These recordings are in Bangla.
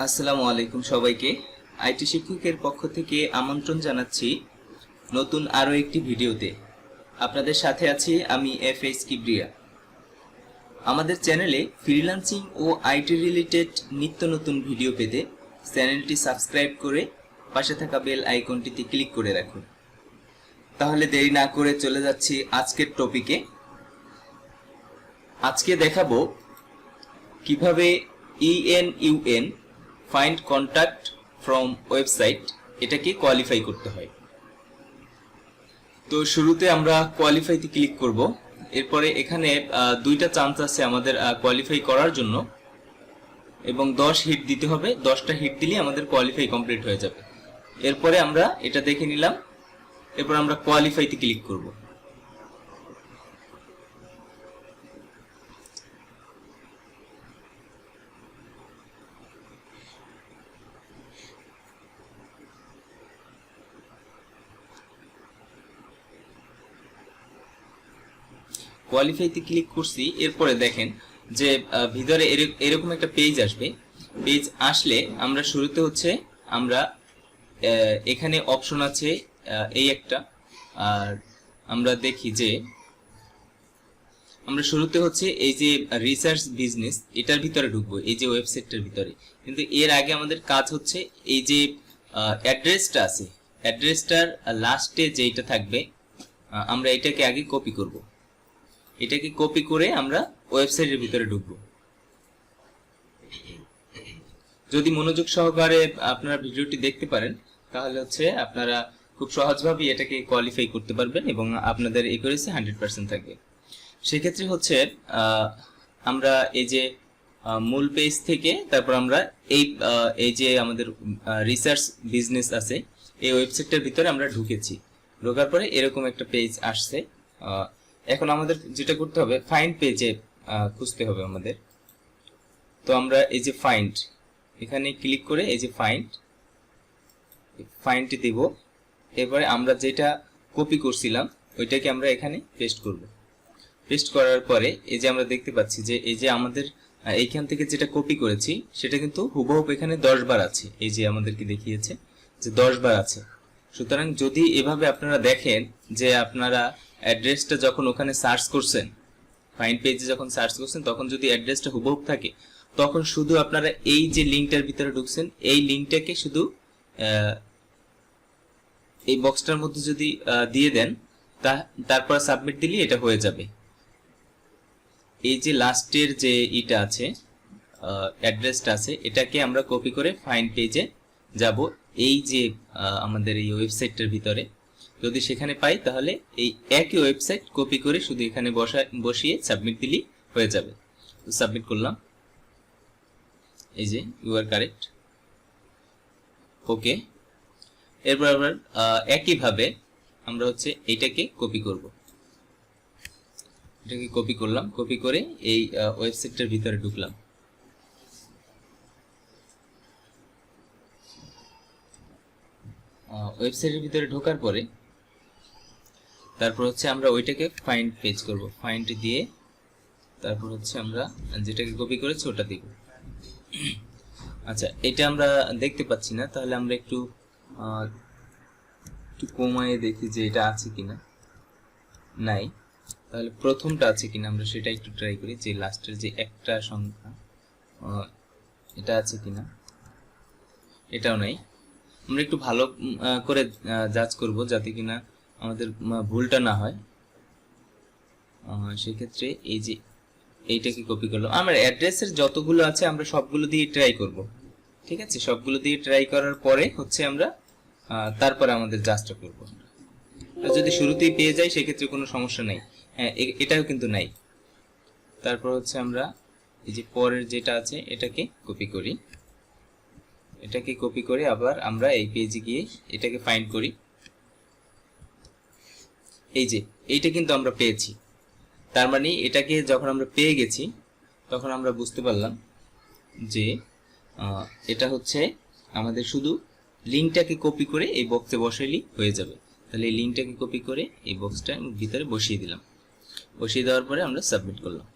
আসসালামু আলাইকুম সবাইকে। আইটি শিক্ষকের পক্ষ থেকে আমন্ত্রণ জানাচ্ছি নতুন আরো একটি ভিডিওতে। আপনাদের সাথে আছি আমি এফএস কিবরিয়া। আমাদের চ্যানেলে ফ্রিল্যান্সিং ও আইটি রিলেটেড নিত্য নতুন ভিডিও পেতে চ্যানেলটি সাবস্ক্রাইব করে পাশে থাকা বেল আইকনটিতে ক্লিক করে রাখুন। তাহলে দেরি না করে চলে যাচ্ছি আজকের টপিকে। আজকে দেখাবো কিভাবে ইএনইউএন ফাইন্ড কন্ট্যাক্ট ফ্রম ওয়েবসাইট এটাকে কোয়ালিফাই করতে হয়। তো শুরুতে আমরা কোয়ালিফাইতে ক্লিক করব। এরপরে এখানে দুইটা চান্স আছে আমাদের কোয়ালিফাই করার জন্য, এবং 10 হিট দিতে হবে। 10টা হিট দিলে আমাদের কোয়ালিফাই কমপ্লিট হয়ে যাবে। এরপরে আমরা এটা দেখে নিলাম, এরপর আমরা কোয়ালিফাইতে ক্লিক করব। কোয়ালিফাইতে ক্লিক করছি। এরপরে দেখেন যে ভিতরে এরকম একটা পেজ আসবে। পেজ আসলে আমরা শুরুতে হচ্ছে আমরা এখানে অপশন আছে এই একটা, আর আমরা দেখি যে আমরা শুরুতে হচ্ছে এই যে রিসার্চ বিজনেস এটার ভিতরে ঢুকবো, এই যে ওয়েবসাইটটার ভিতরে। কিন্তু এর আগে আমাদের কাজ হচ্ছে এই যে অ্যাড্রেসটা আছে, অ্যাড্রেসটার লাস্টে যেটা থাকবে আমরা এটাকে আগে কপি করব। এটাকে কপি করে আমরা ওয়েবসাইটের ভিতরে ঢুকবো। যদি মনোযোগ সহকারে আপনারা ভিডিওটি দেখতে পারেন তাহলে হচ্ছে আপনারা খুব সহজভাবে এটাকে কোয়ালিফাই করতে পারবেন এবং আপনাদের একুরেসি 100% থাকবে। সেক্ষেত্রে হচ্ছে আমরা এই যে মূল পেজ থেকে তারপর আমরা এই যে আমাদের রিসার্চ বিজনেস আছে এই ওয়েবসাইটটার ভিতরে আমরা ঢুকেছি। ঢোকার পরে এরকম একটা পেজ আসছে। এখন আমাদের যেটা করতে হবে ফাইন্ড পেজে খুঁজতে হবে আমাদের। তো আমরা এই যে ফাইন্ড এখানে ক্লিক করে এই যে ফাইন্ডটি দিব। এরপরে আমরা যেটা কপি করছিলাম ওইটাকে আমরা এখানে পেস্ট করব। পেস্ট করার পরে এই যে আমরা দেখতে পাচ্ছি যে এই যে আমাদের এইখান থেকে যেটা কপি করেছি সেটা কিন্তু হুবহু এখানে 10 বার আছে। এই যে আমাদেরকে দেখিয়েছে যে 10 বার আছে। সুতরাং যদি এভাবে আপনারা দেখেন যে আপনারা অ্যাড্রেসটা যখন ওখানে সার্চ করছেন, ফাইন্ড পেজে যখন সার্চ করছেন তখন যদি অ্যাড্রেসটা হুবহু থাকে, তখন শুধু আপনারা এই যে লিঙ্কটার ভিতরে ঢুকছেন এই লিঙ্কটাকে শুধু এই বক্সটার মধ্যে যদি দিয়ে দেন তারপর সাবমিট দিলে এটা হয়ে যাবে। এই যে লাস্টের যে ইটা আছে অ্যাড্রেসটা আছে এটাকে আমরা কপি করে ফাইন্ড পেজে যাব। এই যে আমাদের এই ওয়েবসাইটটার ভিতরে যদি সেখানে পাই তাহলে এই একই ওয়েবসাইট কপি করে শুধু এখানে বসিয়ে সাবমিট দিলেই হয়ে যাবে। তো সাবমিট করলাম, এই যে ইউ আর কারেক্ট, ওকে। এরপর আবার একইভাবে আমরা হচ্ছে এইটাকে কপি করব। এটাকে কপি করলাম, কপি করে এই ওয়েবসাইটটার ভিতরে ঢুকলাম। ওয়েবসাইটের ভিতরে ঢোকার পরে তারপর হচ্ছে আমরা ওইটাকে ফাইন্ড পেজ করব। ফাইন্ড দিয়ে তারপর হচ্ছে আমরা যেটাকে কপি করেছি ওটা দিব। আচ্ছা, এটা আমরা দেখতে পাচ্ছি না, তাহলে আমরা একটু কমায়ে দেখি যে এটা আছে কিনা। নাই, তাহলে প্রথমটা আছে কিনা আমরা সেটা একটু ট্রাই করি, যে লাস্টের যে একটা সংখ্যা এটা আছে কিনা। এটাও নাই। আমরা একটু ভালো করে যাচ করব যাতে কিনা আমাদের ভুলটা না হয়। সেক্ষেত্রে এই যে এইটাকে কপি করলাম। আমার অ্যাড্রেসের যতগুলো আছে আমরা সবগুলো দিয়ে ট্রাই করব, ঠিক আছে। সবগুলো দিয়ে ট্রাই করার পরে হচ্ছে আমরা তারপরে আমাদের যাচটা করব। যদি শুরুতেই পেয়ে যাই সেক্ষেত্রে কোনো সমস্যা নাই। হ্যাঁ, এটাও কিন্তু নাই। তারপর হচ্ছে আমরা এই যে পরের যেটা আছে এটাকে কপি করি। এটাকে কপি করে আবার আমরা এই পেজে গিয়ে এটাকে ফাইন্ড করি। এই যে এইটা কিন্তু আমরা পেয়েছি। তার মানে এটাকে যখন আমরা পেয়ে গেছি তখন আমরা বুঝতে পারলাম যে এটা হচ্ছে আমাদের শুধু লিঙ্কটাকে কপি করে এই বক্সে বসাইলেই হয়ে যাবে। তাহলে এই লিঙ্কটাকে কপি করে এই বক্সটার ভিতরে বসিয়ে দিলাম। বসিয়ে দেওয়ার পরে আমরা সাবমিট করলাম।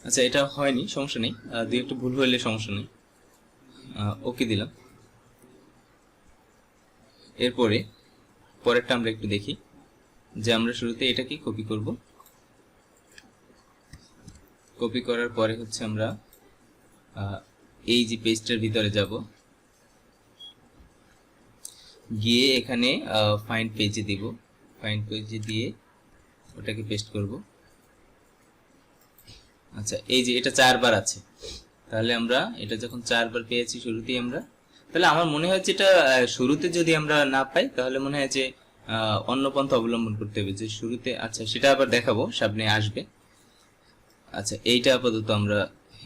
আচ্ছা, এটা হয়নি, সমস্যা নেই, দুই একটা ভুল হইলে সমস্যা নেই। ওকে দিলাম। এরপরে পরেরটা আমরা একটু দেখি, যে আমরা শুরুতে এটাকে কপি করব। কপি করার পরে হচ্ছে আমরা এই যে পেজটার ভিতরে যাব, গিয়ে এখানে ফাইন্ড পেজে দিব। ফাইন্ড পেজে দিয়ে ওটাকে পেস্ট করব। আচ্ছা, এই যে এটা 4 বার আছে, তাহলে আমরা এটা যখন 4 বার পেয়েছি শুরুতেই আমরা, তাহলে আমার মনে হয় যে এটা শুরুতে যদি আমরা না পাই তাহলে মনে হয় যে অন্য পন্থা অবলম্বন করতে হবে, যে শুরুতে। আচ্ছা, সেটা আবার দেখাবো, সামনে আসবে। আচ্ছা, এইটা আপাতত আমরা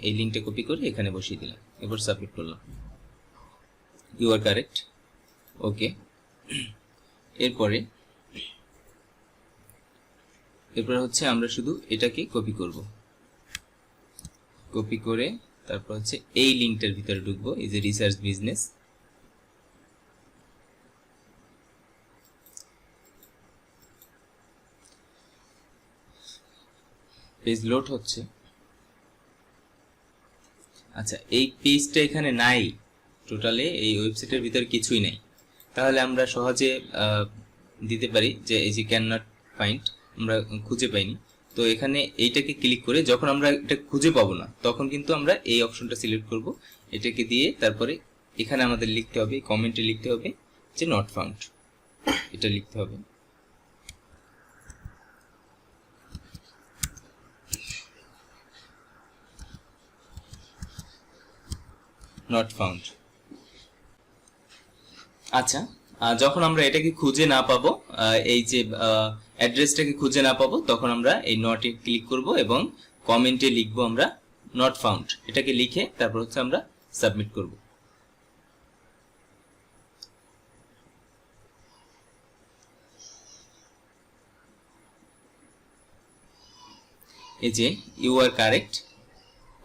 এই লিঙ্কটা কপি করে এখানে বসিয়ে দিলাম, এবার সাবমিট করলাম। ইউ আর কারেক্ট, ওকে। এরপরে হচ্ছে আমরা শুধু এটাকে কপি করব। কপি করে তারপর হচ্ছে এই লিঙ্কটার ভিতরে ঢুকবো, এই যে রিসার্চ বিজনেস। পেজ লোড হচ্ছে। আচ্ছা, এই পেজটা এখানে নাই, টোটালে এই ওয়েবসাইটের ভিতরে কিছুই নাই। তাহলে আমরা সহজে দিতে পারি যে এই যে ক্যান নট ফাইন্ড, আমরা খুঁজে পাইনি। তো এখানে এইটাকে ক্লিক করে যখন আমরা এটা খুঁজে পাবো না, তখন কিন্তু আমরা এই অপশনটা সিলেক্ট করব। এটাকে দিয়ে তারপরে এখানে আমাদের লিখতে হবে, কমেন্টে লিখতে হবে যে নট ফাউন্ড, এটা লিখতে হবে। Not found. আচ্ছা, যখন আমরা এটাকে খুঁজে না পাবো, এই যে অ্যাড্রেসটাকে খুঁজে না পাবো, তখন আমরা এই নটে ক্লিক করব এবং কমেন্টে লিখবো আমরা নট ফাউন্ড। এটাকে লিখে তারপর হচ্ছে আমরা সাবমিট করব। এই যে ইউ আর কারেক্ট,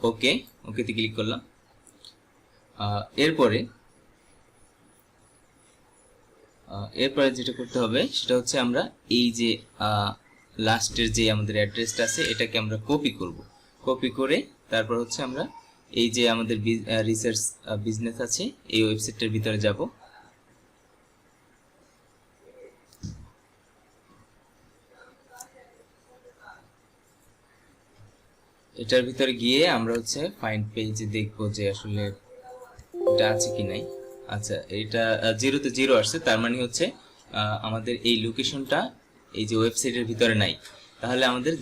ওকে, ওকেতে ক্লিক করলাম। এরপরে যেটা করতে হবে সেটা হচ্ছে আমরা এই যে লাস্টের যে আমাদের অ্যাড্রেসটা আছে এটাকে আমরা কপি করব। কপি করে তারপর হচ্ছে আমরা এই যে আমাদের রিসার্চ বিজনেস আছে এই ওয়েবসাইটটার ভিতরে যাব। এটার ভিতরে গিয়ে আমরা হচ্ছে ফাইন্ড পেজে দেখব যে আসলে এটা আছে কি নাই। আচ্ছা, এটা 0 তে 0 আসছে, তার মানে হচ্ছে আমাদের এই লোকেশনটা এই যে ওয়েবসাইটের ভিতরে নাই। তাহলে আমাদের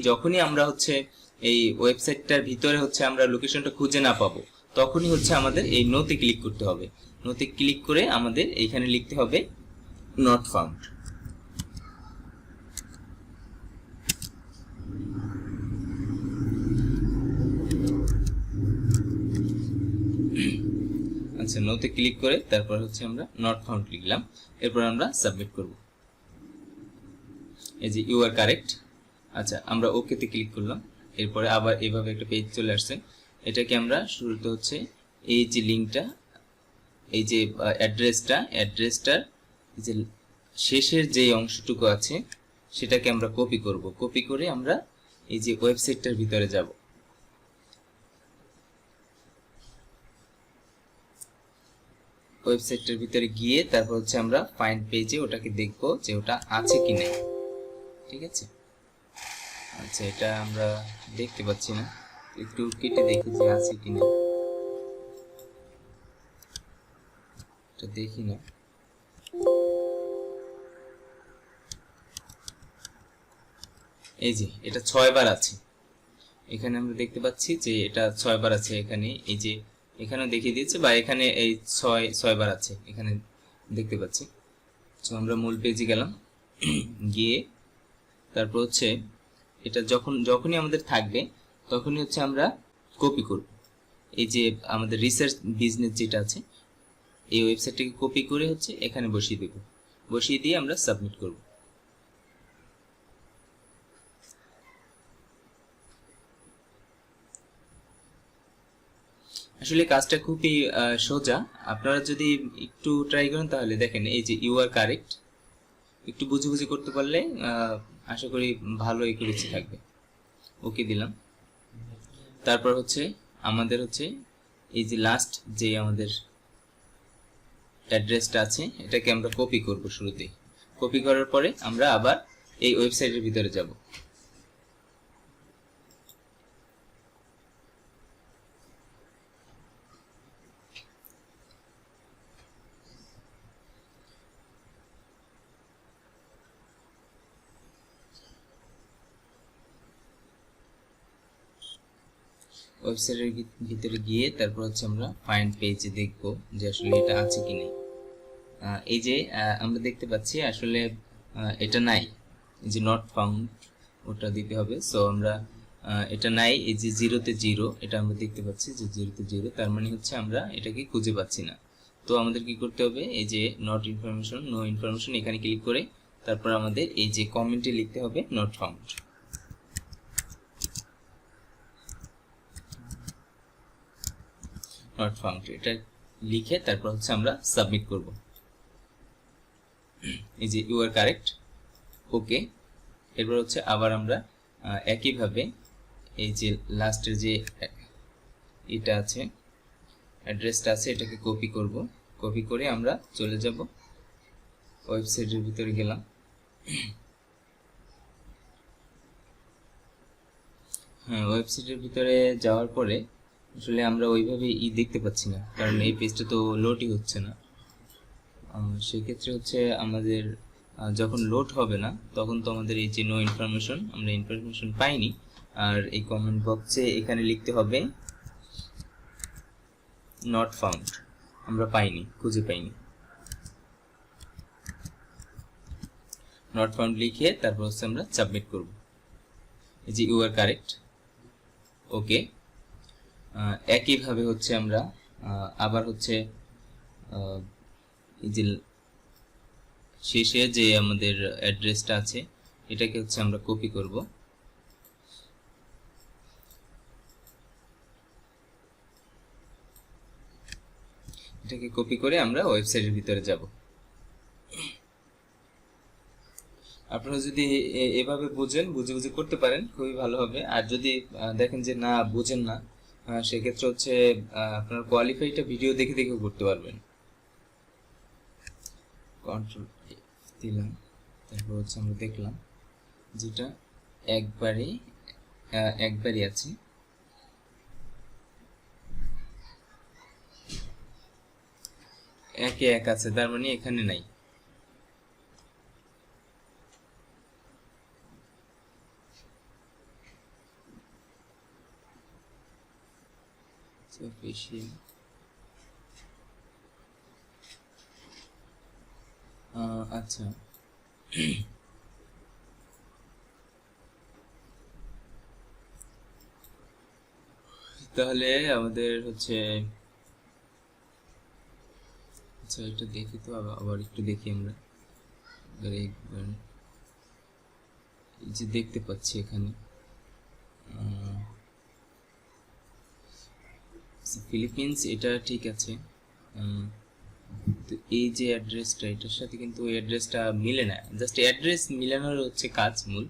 যখনই আমরা হচ্ছে এই ওয়েবসাইটটার ভিতরে হচ্ছে আমরা লোকেশনটা খুঁজে না পাবো, তখনই হচ্ছে আমাদের এই নোতে ক্লিক করতে হবে। নোতে ক্লিক করে আমাদের এইখানে লিখতে হবে নট ফাউন্ড। আচ্ছা, নোতে ক্লিক করে তারপর হচ্ছে আমরা নট ফাউন্ড লিখলাম। এরপর আমরা সাবমিট করব। এই যে ইউ আর কারেক্ট। আচ্ছা, আমরা ওকেতে ক্লিক করলাম। এরপরে আবার এভাবে একটা পেজ চলে আসছে। এটাকে আমরা শুরুতে হচ্ছে এই যে লিঙ্কটা, এই যে অ্যাড্রেসটার যে শেষের যে অংশটুকু আছে সেটাকে আমরা কপি করব। কপি করে আমরা এই যে ওয়েবসাইটটার ভিতরে যাব। ওয়েবসাইটটার ভিতরে গিয়ে তারপর হচ্ছে আমরা ফাইন্ড পেজে ওটাকে দেখব যে ওটা আছে কি নাই। ঠিক আছে। আচ্ছা, এটা আমরা দেখতে পাচ্ছি না, একটু কেটে দেখি যে আছে কি না। এটা দেখি না। এই যে এটা 6 বার আছে, এখানে আমরা দেখতে পাচ্ছি যে এটা 6 বার আছে। এখানে এই যে এখানেও দেখিয়ে দিয়েছে, বা এখানে এই 6 বার আছে এখানে দেখতে পাচ্ছি। তো আমরা মূল পেজে গেলাম, গিয়ে তারপর হচ্ছে এটা যখনই আমাদের থাকবে তখনই হচ্ছে আমরা কপি করব। এই যে আমাদের রিসার্চ বিজনেস যেটা আছে এই ওয়েবসাইটটাকে কপি করে হচ্ছে এখানে বসিয়ে দেব। বসিয়ে দিয়ে আমরা সাবমিট করব। আসলে কাজটা খুবই সোজা, আপনারা যদি একটু ট্রাই করেন তাহলে দেখেন এই যে ইউ আর কারেক্ট, একটু বুঝে বুঝে করতে পারলে আশা করি ভালো একুরেসি থাকবে। ওকে দিলাম। তারপর হচ্ছে আমাদের হচ্ছে এই যে লাস্ট যে আমাদের অ্যাড্রেসটা আছে এটাকে আমরা কপি করব শুরুতেই। কপি করার পরে আমরা আবার এই ওয়েবসাইটের ভিতরে যাব। ওয়েবসাইটের ভিতরে গিয়ে তারপর হচ্ছে আমরা ফাইন্ড পেজে দেখব যে আসলে এটা আছে কি নেই। এই যে আমরা দেখতে পাচ্ছি আসলে এটা নাই, এই যে নট ফাউন্ড ওটা দিতে হবে। সো আমরা এটা নাই, এই যে 0-তে 0 এটা আমরা দেখতে পাচ্ছি যে 0-তে 0, তার মানে হচ্ছে আমরা এটাকে খুঁজে পাচ্ছি না। তো আমাদের কি করতে হবে, এই যে নট ইনফরমেশন, নো ইনফরমেশন এখানে ক্লিক করে তারপর আমাদের এই যে কমেন্টে লিখতে হবে নট ফাউন্ড। নট ফাউন্ড এটা লিখে তারপর হচ্ছে আমরা সাবমিট করব। এই যে ইউ আর কারেক্ট, ওকে। এরপর হচ্ছে আবার আমরা একইভাবে এই যে লাস্টের যে এটা আছে অ্যাড্রেসটা আছে এটাকে কপি করব। কপি করে আমরা চলে যাব ওয়েবসাইটের ভিতরে গেলাম। হ্যাঁ, ওয়েবসাইটের ভিতরে যাওয়ার পরে আসলে আমরা ওইভাবে দেখতে পাচ্ছি না, কারণ এই পেজটা তো লোডই হচ্ছে না। সেক্ষেত্রে হচ্ছে আমাদের যখন লোড হবে না তখন তো আমাদের এই যে নো ইনফরমেশন, আমরা ইনফরমেশন পাইনি। আর এই কমেন্ট বক্সে এখানে লিখতে হবে নট ফাউন্ড, আমরা পাইনি, খুঁজে পাইনি। নট ফাউন্ড লিখে তারপর হচ্ছে আমরা সাবমিট করব। এই যে ইউ আর কারেক্ট, ওকে। একইভাবে হচ্ছে আমরা আবার হচ্ছে এই যে শেষে যে আমাদের অ্যাড্রেসটা আছে এটাকে হচ্ছে আমরা কপি করব। এটাকে কপি করে আমরা ওয়েবসাইটের ভিতরে যাব। আপনারা যদি এভাবে বুঝে বুঝে করতে পারেন খুবই ভালো হবে। আর যদি দেখেন যে না বুঝেন না, সেক্ষেত্রে হচ্ছে আপনার কোয়ালিফাইটা ভিডিও দেখে দেখেও করতে পারবেন। কন্ট্রোল দিলাম, তারপর হচ্ছে আমরা দেখলাম যেটা একবারই আছে। একে এক আছে, তার মানে এখানে নাই। আচ্ছা, তাহলে আমাদের হচ্ছে আচ্ছা এটা দেখি তো, আবার একটু দেখি আমরা। এই যে দেখতে পাচ্ছি এখানে ফিলিপিন্স, এটা ঠিক আছে। তো এই যে অ্যাড্রেসটা এটার সাথে কিন্তু ওই অ্যাড্রেসটা মিলে না, জাস্ট অ্যাড্রেস মিলানোর হচ্ছে কাজ মূল।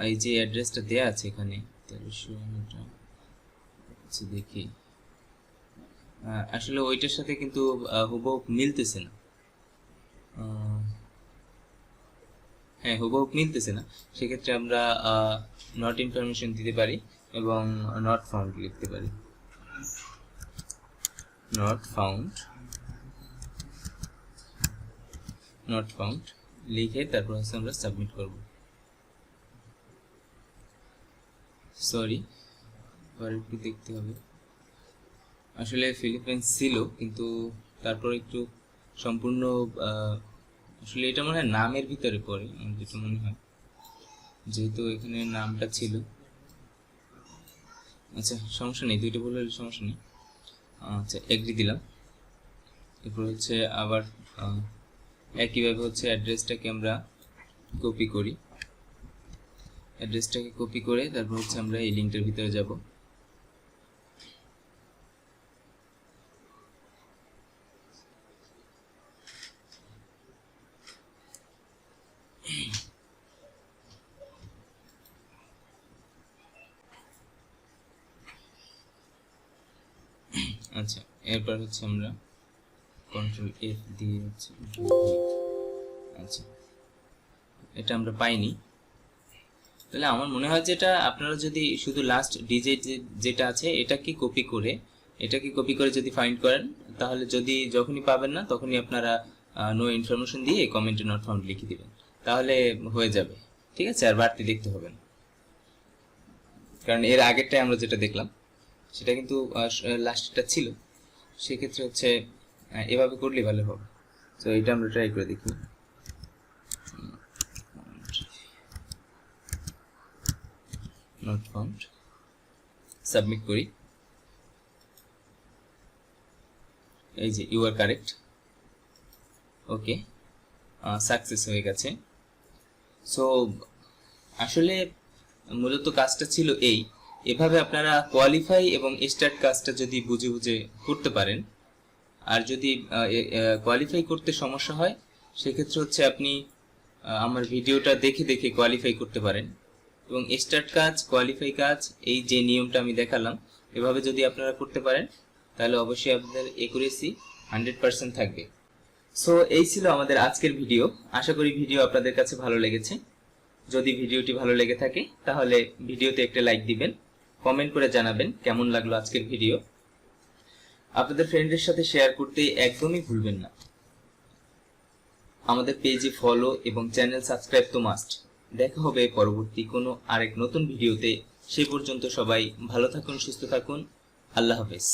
এই যে অ্যাড্রেসটা দেয়া আছে এখানে 1300, আচ্ছা দেখি, আসলে ওইটার সাথে কিন্তু হুবহু মিলতেছে না। হ্যাঁ, হুবহু মিলতেছে না। সেক্ষেত্রে আমরা নট ইনফরমেশন দিতে পারি এবং নট ফাউন্ড লিখতে পারি। নট ফাউন্ড লিখে তারপর হচ্ছে আমরা সাবমিট করব। সরি, আবার একটু দেখতে হবে। আসলে ফিলিপাইন্স ছিল কিন্তু তারপর একটু সম্পূর্ণ আসলে এটা মনে হয় নামের ভিতরে পড়ে, যেটা মনে হয়, যেহেতু এখানে নামটা ছিল। আচ্ছা সমস্যা নেই, দুইটা বলে সমস্যা নেই। আচ্ছা এগ্রি দিলাম। এরপর হচ্ছে আবার একইভাবে হচ্ছে অ্যাড্রেসটাকে আমরা কপি করি। অ্যাড্রেসটাকে কপি করে তারপর হচ্ছে আমরা এই লিঙ্কটার ভিতরে যাব। আচ্ছা, এরপর হচ্ছে আমরা কন্ট্রোল এফ দিয়ে হচ্ছে, আচ্ছা এটা আমরা পাইনি। তাহলে আমার মনে হয় যে এটা আপনারা যদি শুধু লাস্ট ডিজিট যেটা আছে এটাকে কপি করে যদি ফাইন্ড করেন, তাহলে যদি যখনই পাবেন না তখনই আপনারা নো ইনফরমেশন দিয়ে কমেন্টে নট ফাউন্ড লিখে দিবেন, তাহলে হয়ে যাবে। ঠিক আছে, আর বাড়তি দেখতে হবে না, কারণ এর আগেরটাই আমরা যেটা দেখলাম সেটা কিন্তু লাস্টটা ছিল, সেক্ষেত্রে হচ্ছে এভাবে করলে ভালো হবে। তো এটা আমরা ট্রাই করে দেখি। নট ফাউন্ড, সাবমিট করি। এই যে you are correct, okay, success হয়ে গেছে। সো আসলে মূলত কাজটা ছিল এভাবে আপনারা কোয়ালিফাই এবং স্টার্ট কাজটা যদি বুঝে বুঝে করতে পারেন, আর যদি কোয়ালিফাই করতে সমস্যা হয় সেক্ষেত্রে হচ্ছে আপনি আমার ভিডিওটা দেখে দেখে কোয়ালিফাই করতে পারেন। এবং স্টার্ট কাজ, কোয়ালিফাই কাজ, এই যে নিয়মটা আমি দেখালাম এভাবে যদি আপনারা করতে পারেন তাহলে অবশ্যই আপনাদের একুরেসি 100% থাকবে। সো এই ছিল আমাদের আজকের ভিডিও। আশা করি ভিডিও আপনাদের কাছে ভালো লেগেছে। যদি ভিডিওটি ভালো লেগে থাকে তাহলে ভিডিওতে একটা লাইক দিবেন, কমেন্ট করে জানাবেন কেমন লাগলো আজকের ভিডিও। আপনাদের ফ্রেন্ডের সাথে শেয়ার করতে একদমই ভুলবেন না। আমাদের পেজে ফলো এবং চ্যানেল সাবস্ক্রাইব তো মাস্ট। দেখা হবে পরবর্তী কোনো আরেক নতুন ভিডিওতে। সে পর্যন্ত সবাই ভালো থাকুন, সুস্থ থাকুন। আল্লাহ হাফেজ।